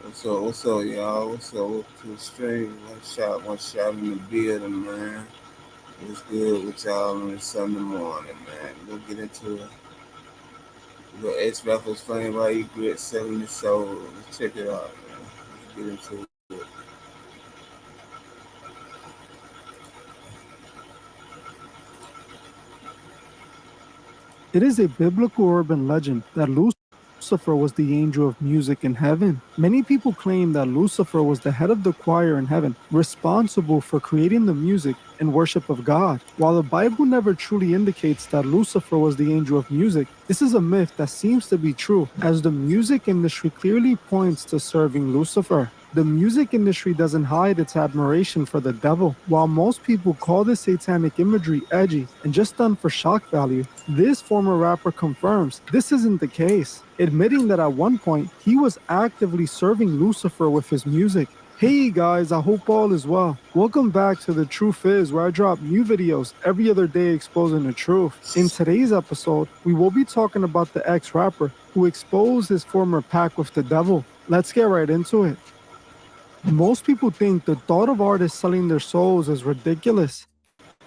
What's up, y'all? What's up? Welcome to the stream. One shot in the building, man. What's good with y'all on this Sunday morning, man? We'll get into it. We got X Rappers playing by E Grit selling his soul. Let's check it out, man. Let's get into it. It is a biblical urban legend that Lucifer was the angel of music in heaven. Many people claim that Lucifer was the head of the choir in heaven, responsible for creating the music and worship of God. While the Bible never truly indicates that Lucifer was the angel of music, this is a myth that seems to be true, as the music industry clearly points to serving Lucifer. The music industry doesn't hide its admiration for the devil. While most people call this satanic imagery edgy and just done for shock value, this former rapper confirms this isn't the case, admitting that at one point he was actively serving Lucifer with his music. Hey guys, I hope all is well. Welcome back to The Truth Is, where I drop new videos every other day exposing the truth. In today's episode, we will be talking about the ex-rapper who exposed his former pact with the devil. Let's get right into it. Most people think the thought of artists selling their souls is ridiculous.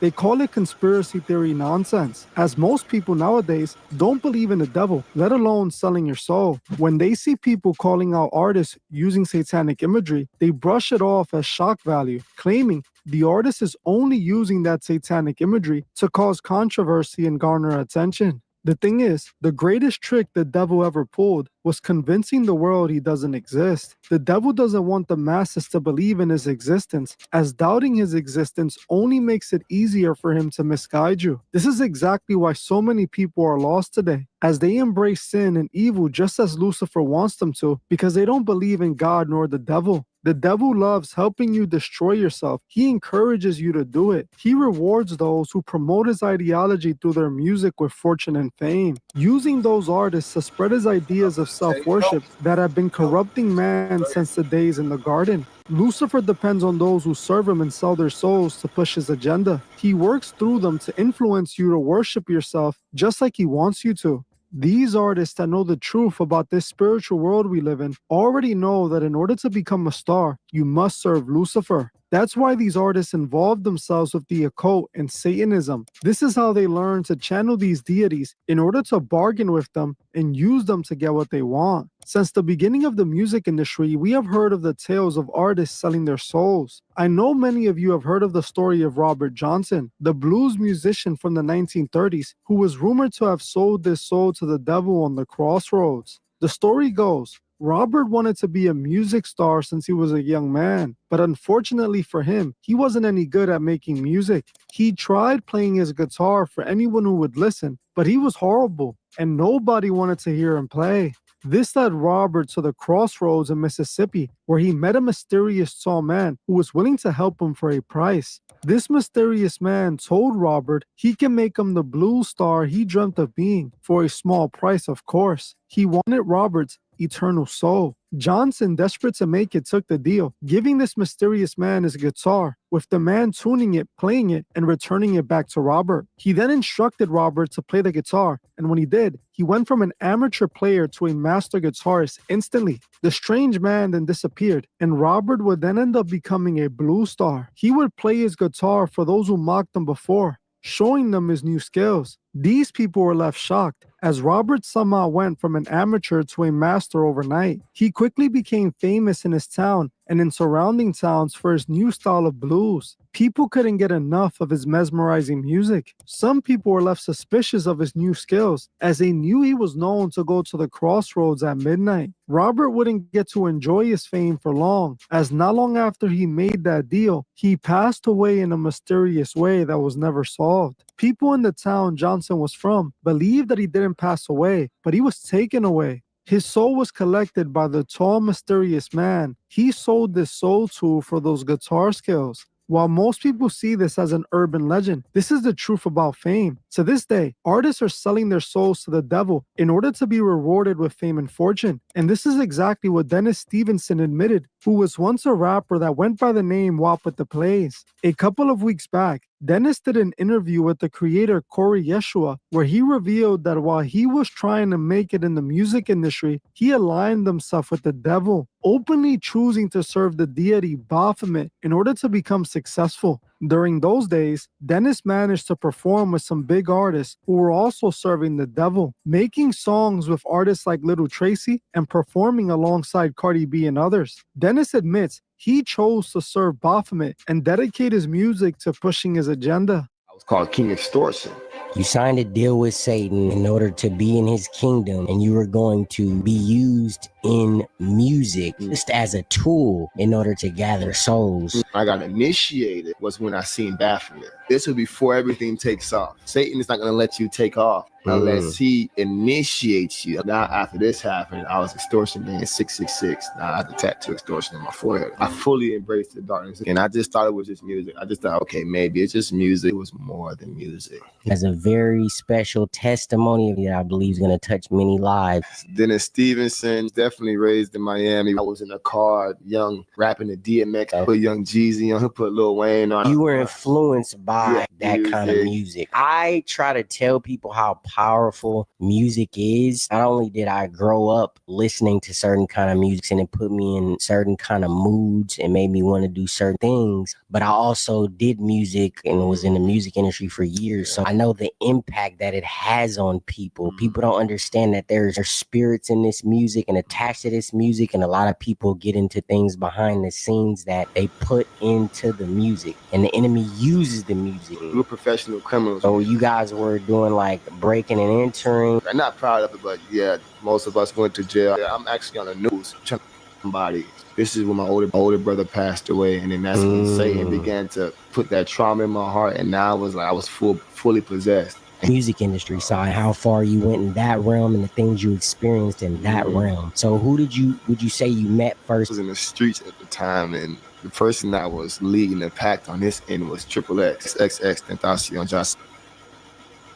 They call it conspiracy theory nonsense, as most people nowadays don't believe in the devil, let alone selling your soul. When they see people calling out artists using satanic imagery, they brush it off as shock value, claiming the artist is only using that satanic imagery to cause controversy and garner attention. The thing is, the greatest trick the devil ever pulled was convincing the world he doesn't exist. The devil doesn't want the masses to believe in his existence, as doubting his existence only makes it easier for him to misguide you. This is exactly why so many people are lost today, as they embrace sin and evil just as Lucifer wants them to, because they don't believe in God nor the devil. The devil loves helping you destroy yourself. He encourages you to do it. He rewards those who promote his ideology through their music with fortune and fame, using those artists to spread his ideas of self-worship that have been corrupting man since the days in the garden. Lucifer depends on those who serve him and sell their souls to push his agenda. He works through them to influence you to worship yourself just like he wants you to. These artists that know the truth about this spiritual world we live in already know that in order to become a star, you must serve Lucifer. That's why these artists involve themselves with the occult and Satanism. This is how they learn to channel these deities in order to bargain with them and use them to get what they want. Since the beginning of the music industry, we have heard of the tales of artists selling their souls. I know many of you have heard of the story of Robert Johnson, the blues musician from the 1930s, who was rumored to have sold his soul to the devil on the crossroads. The story goes, Robert wanted to be a music star since he was a young man, but unfortunately for him, he wasn't any good at making music. He tried playing his guitar for anyone who would listen, but he was horrible, and nobody wanted to hear him play. This led Robert to the crossroads in Mississippi, where he met a mysterious tall man who was willing to help him for a price. This mysterious man told Robert he can make him the blues star he dreamt of being, for a small price, of course. He wanted Robert's eternal soul. Johnson, desperate to make it, took the deal, giving this mysterious man his guitar, with the man tuning it, playing it, and returning it back to Robert. He then instructed Robert to play the guitar, and when he did, he went from an amateur player to a master guitarist instantly. The strange man then disappeared, and Robert would then end up becoming a blues star. He would play his guitar for those who mocked him before, showing them his new skills. These people were left shocked, as Robert somehow went from an amateur to a master overnight. He quickly became famous in his town and in surrounding towns for his new style of blues. People couldn't get enough of his mesmerizing music. Some people were left suspicious of his new skills, as they knew he was known to go to the crossroads at midnight. Robert wouldn't get to enjoy his fame for long, as not long after he made that deal, he passed away in a mysterious way that was never solved. People in the town Johnson was from believed that he didn't pass away, but he was taken away. His soul was collected by the tall, mysterious man he sold this soul to for those guitar skills. While most people see this as an urban legend, this is the truth about fame. To this day, artists are selling their souls to the devil in order to be rewarded with fame and fortune. And this is exactly what Dennis Stevenson admitted, who was once a rapper that went by the name Wap with the Plays. A couple of weeks back, Dennis did an interview with the creator Corey Yeshua, where he revealed that while he was trying to make it in the music industry, he aligned himself with the devil, openly choosing to serve the deity Baphomet in order to become successful. During those days, Dennis managed to perform with some big artists who were also serving the devil, making songs with artists like Little Tracy and performing alongside Cardi B and others. Dennis admits he chose to serve Baphomet and dedicate his music to pushing his agenda. I was called King Extortion. You signed a deal with Satan in order to be in his kingdom, and you were going to be used in music just as a tool in order to gather souls. I got initiated was when I seen Baphomet. This was before everything takes off. Satan is not going to let you take off unless he initiates you. Now, after this happened, I was extortion man 666. Now I have the tattoo extortion on my forehead. I fully embraced the darkness, and I just thought it was just music. I just thought, okay, maybe it's just music. It was more than music. As a very special testimony that I believe is going to touch many lives. Dennis Stevenson, definitely raised in Miami. I was in a car, young, rapping the DMX, put Young Jeezy on, put Lil Wayne on. You were influenced by that music. kind of music. I try to tell people how powerful music is. Not only did I grow up listening to certain kind of music and it put me in certain kind of moods and made me want to do certain things, but I also did music and was in the music industry for years. So I know the impact that it has on people. People don't understand that there's spirits in this music and attached to this music, and a lot of people get into things behind the scenes that they put into the music, and the enemy uses the music. We're professional criminals. So you guys were doing like breaking and entering. I'm not proud of it, but yeah, most of us went to jail. Yeah, I'm actually on the news trying to somebody. This is when my older brother passed away, and then that's when Satan began to put that trauma in my heart, and now I was fully possessed. Music industry side, how far you went in that realm and the things you experienced in that realm. So who would you say you met first? I was in the streets at the time, and the person that was leading the pack on this end was Triple X, XX Tentacion, Josh.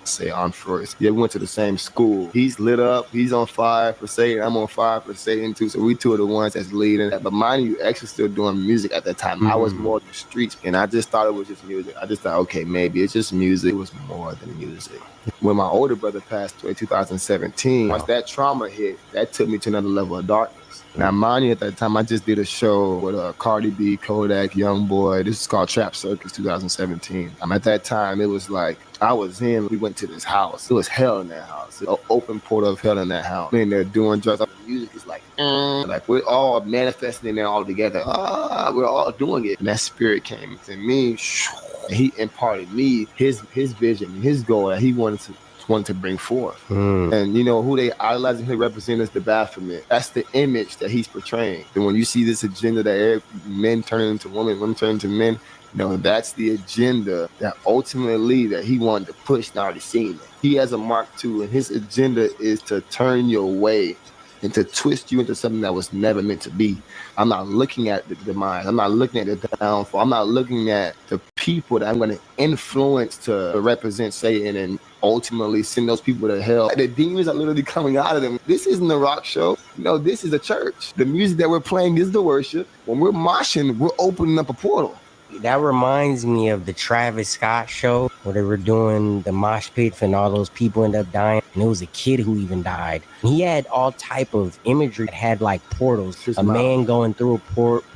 Say on first. Yeah, we went to the same school. He's lit up. He's on fire for Satan. I'm on fire for Satan too. So we two are the ones that's leading. But mind you, X was still doing music at that time. I was more in the streets, and I just thought it was just music. I just thought, okay, maybe it's just music. It was more than music. When my older brother passed away in 2017, once that trauma hit, that took me to another level of darkness. Now, mind you, at that time, I just did a show with Cardi B, Kodak, Youngboy. This is called Trap Circus 2017. At that time, it was like, we went to this house. It was hell in that house. An open portal of hell in that house. And they're doing drugs. The music is like we're all manifesting in there all together. We're all doing it. And that spirit came to me. He imparted me his vision, his goal that he wanted to bring forth. And you know who they idolize and who represent is the Baphomet. That's the image that he's portraying. And when you see this agenda that men turning into women turning into men, that's the agenda that ultimately that he wanted to push. Now already seen it. He has a Mark II, and his agenda is to turn your way and to twist you into something that was never meant to be. I'm not looking at the demise. I'm not looking at the downfall. I'm not looking at the people that I'm going to influence to represent Satan and ultimately send those people to hell. The demons are literally coming out of them. This isn't a rock show. This is a church. The music that we're playing is the worship. When we're moshing, we're opening up a portal. That reminds me of the Travis Scott show where they were doing the mosh pit and all those people end up dying. And it was a kid who even died. And he had all type of imagery that had like portals. Man going through a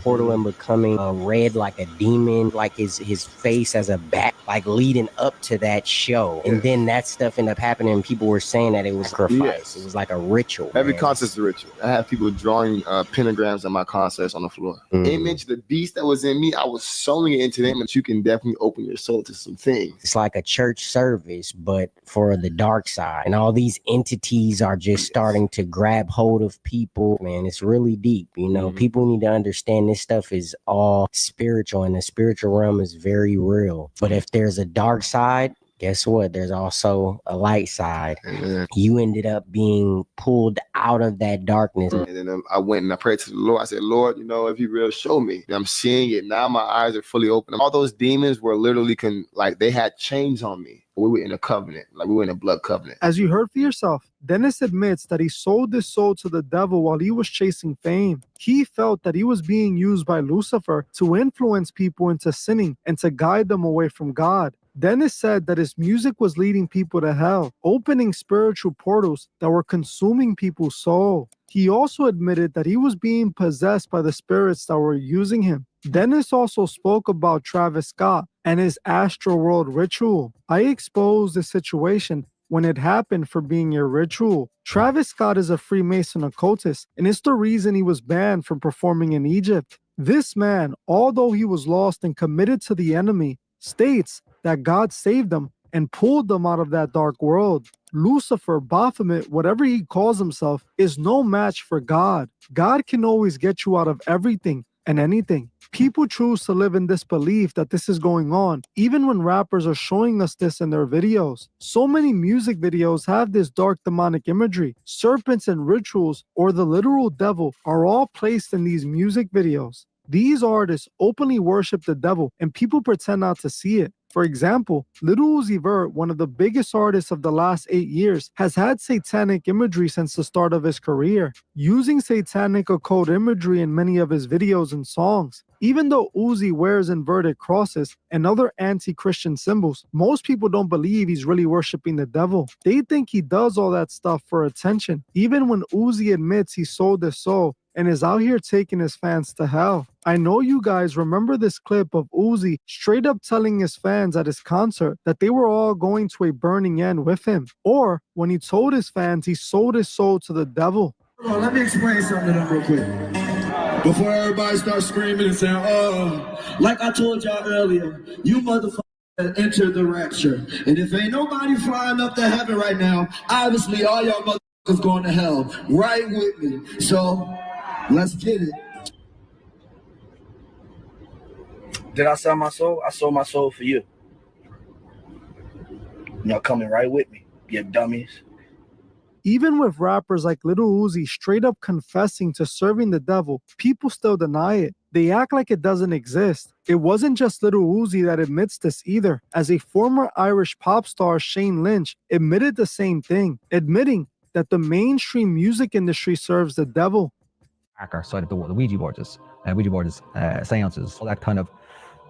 portal and becoming red like a demon, like his face as a bat, like leading up to that show. And then that stuff ended up happening and people were saying that it was sacrifice. Yes. It was like a ritual. Every concert's a ritual. I have people drawing pentagrams at my concerts on the floor. Image, the beast that was in me, I was sewing it into them, and you can definitely open your soul to some things. It's like a church service, but for the dark side. And all these entities are just starting to grab hold of people. Man, it's really deep. People need to understand this stuff is all spiritual, and the spiritual realm is very real. But if there's a dark side, guess what? There's also a light side. You ended up being pulled out of that darkness. And then I went and I prayed to the Lord. I said, Lord, if you really show me. I'm seeing it. Now my eyes are fully open. All those demons were literally, they had chains on me. We were in a covenant, we were in a blood covenant. As you heard for yourself, Dennis admits that he sold his soul to the devil while he was chasing fame. He felt that he was being used by Lucifer to influence people into sinning and to guide them away from God. Dennis said that his music was leading people to hell, opening spiritual portals that were consuming people's soul. He also admitted that he was being possessed by the spirits that were using him. Dennis also spoke about Travis Scott and his Astro World ritual. I exposed the situation when it happened for being a ritual. Travis Scott is a Freemason occultist, and it's the reason he was banned from performing in Egypt. This man, although he was lost and committed to the enemy, states that God saved him and pulled them out of that dark world. Lucifer, Baphomet, whatever he calls himself, is no match for God. God can always get you out of everything and anything. People choose to live in disbelief that this is going on, even when rappers are showing us this in their videos. So many music videos have this dark demonic imagery. Serpents and rituals, or the literal devil, are all placed in these music videos. These artists openly worship the devil, and people pretend not to see it. For example, Lil Uzi Vert, one of the biggest artists of the last 8 years, has had satanic imagery since the start of his career, using satanic occult imagery in many of his videos and songs. Even though Uzi wears inverted crosses and other anti-Christian symbols, most people don't believe he's really worshiping the devil. They think he does all that stuff for attention, even when Uzi admits he sold his soul and is out here taking his fans to hell. I know you guys remember this clip of Uzi straight up telling his fans at his concert that they were all going to a burning end with him, or when he told his fans he sold his soul to the devil. Let me explain something to them real quick. Before everybody starts screaming and saying, oh, like I told y'all earlier, you motherfuckers entered the rapture. And if ain't nobody flying up to heaven right now, obviously all y'all motherfuckers going to hell. Right with me. So let's get it. Did I sell my soul? I sold my soul for you. Y'all coming right with me, you dummies. Even with rappers like Lil Uzi straight up confessing to serving the devil, people still deny it. They act like it doesn't exist. It wasn't just Lil Uzi that admits this either, as a former Irish pop star, Shane Lynch, admitted the same thing, admitting that the mainstream music industry serves the devil. Our side of the world, the Ouija boards, seances, all that kind of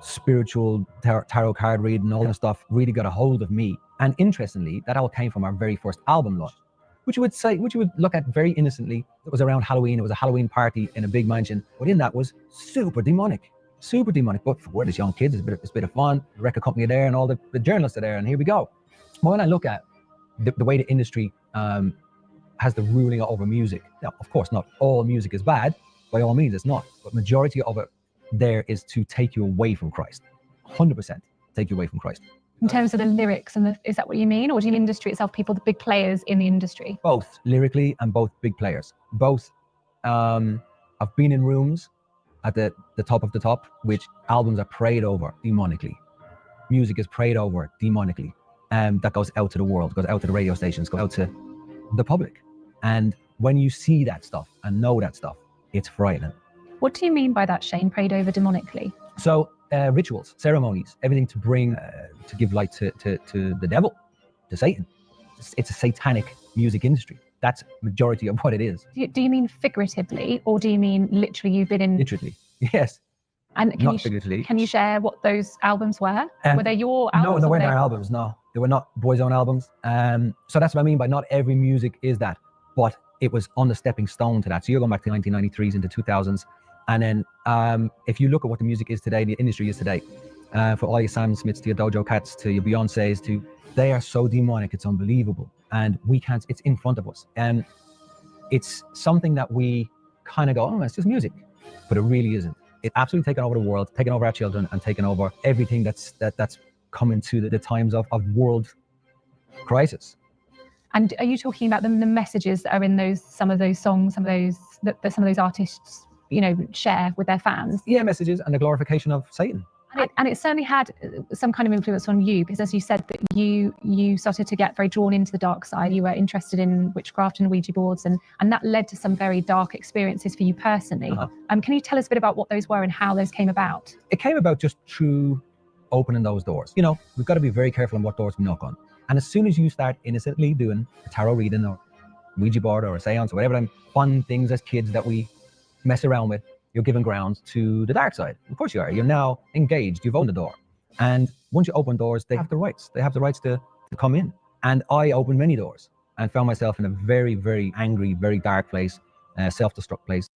spiritual tarot card reading, all that stuff really got a hold of me. And interestingly, that all came from our very first album launch, which you would look at very innocently. It was around Halloween. It was a Halloween party in a big mansion. But in that was super demonic. But for this young kids, it's a bit of fun. The record company are there and all the journalists are there, and here we go. But when I look at the way the industry has the ruling over music, now, of course, not all music is bad. By all means, it's not. But majority of it there is to take you away from Christ. 100% take you away from Christ. In terms of the lyrics, is that what you mean? Or do you mean industry itself, people, the big players in the industry? Both, lyrically and both big players. Both. I've been in rooms at the top of the top, which albums are prayed over demonically. Music is prayed over demonically. That goes out to the world, goes out to the radio stations, goes out to the public. And when you see that stuff and know that stuff, it's frightening. What do you mean by that, Shane, prayed over demonically? So rituals, ceremonies, everything to bring, to give light to the devil, to Satan. It's a satanic music industry. That's majority of what it is. Do you mean figuratively, or do you mean literally you've been in? Literally, yes. And can you share what those albums were? Were they your albums? No, they weren't our albums, no. They were not Boyzone albums. So that's what I mean by not every music is that, but it was on the stepping stone to that. So you're going back to 1993s into 2000s. And then if you look at what the music is today, the industry is today, for all your Sam Smiths, to your Dojo Cats, to your Beyoncés, they are so demonic, it's unbelievable. And we can't, it's in front of us. And it's something that we kind of go, oh, it's just music. But it really isn't. It's absolutely taken over the world, taken over our children, and taken over everything that's coming to the times of world crisis. And are you talking about the messages that are in some of those songs, some of those artists, share with their fans? Yeah, messages and the glorification of Satan. And it certainly had some kind of influence on you, because as you said, that you started to get very drawn into the dark side. You were interested in witchcraft and Ouija boards, and that led to some very dark experiences for you personally. Can you tell us a bit about what those were and how those came about? It came about just through opening those doors. We've got to be very careful on what doors we knock on. And as soon as you start innocently doing a tarot reading or Ouija board or a seance or whatever them fun things as kids that we mess around with, you're giving ground to the dark side. Of course you are. You're now engaged. You've opened the door. And once you open doors, they have the rights. They have the rights to come in. And I opened many doors and found myself in a very, very angry, very dark place, self-destruct place.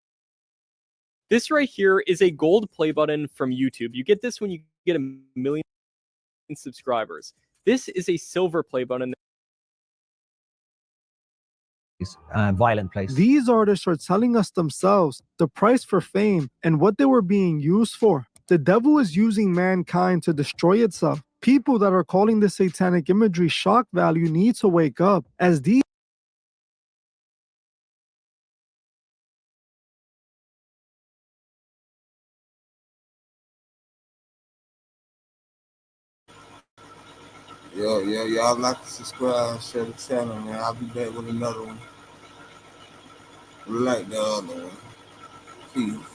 This right here is a gold play button from YouTube. You get this when you get 1 million subscribers. This is a silver play button. Violent place. These artists are telling us themselves the price for fame and what they were being used for. The devil is using mankind to destroy itself. People that are calling the satanic imagery shock value need to wake up, as these Y'all like to subscribe, share the channel, man. I'll be back with another one like the other one. Peace.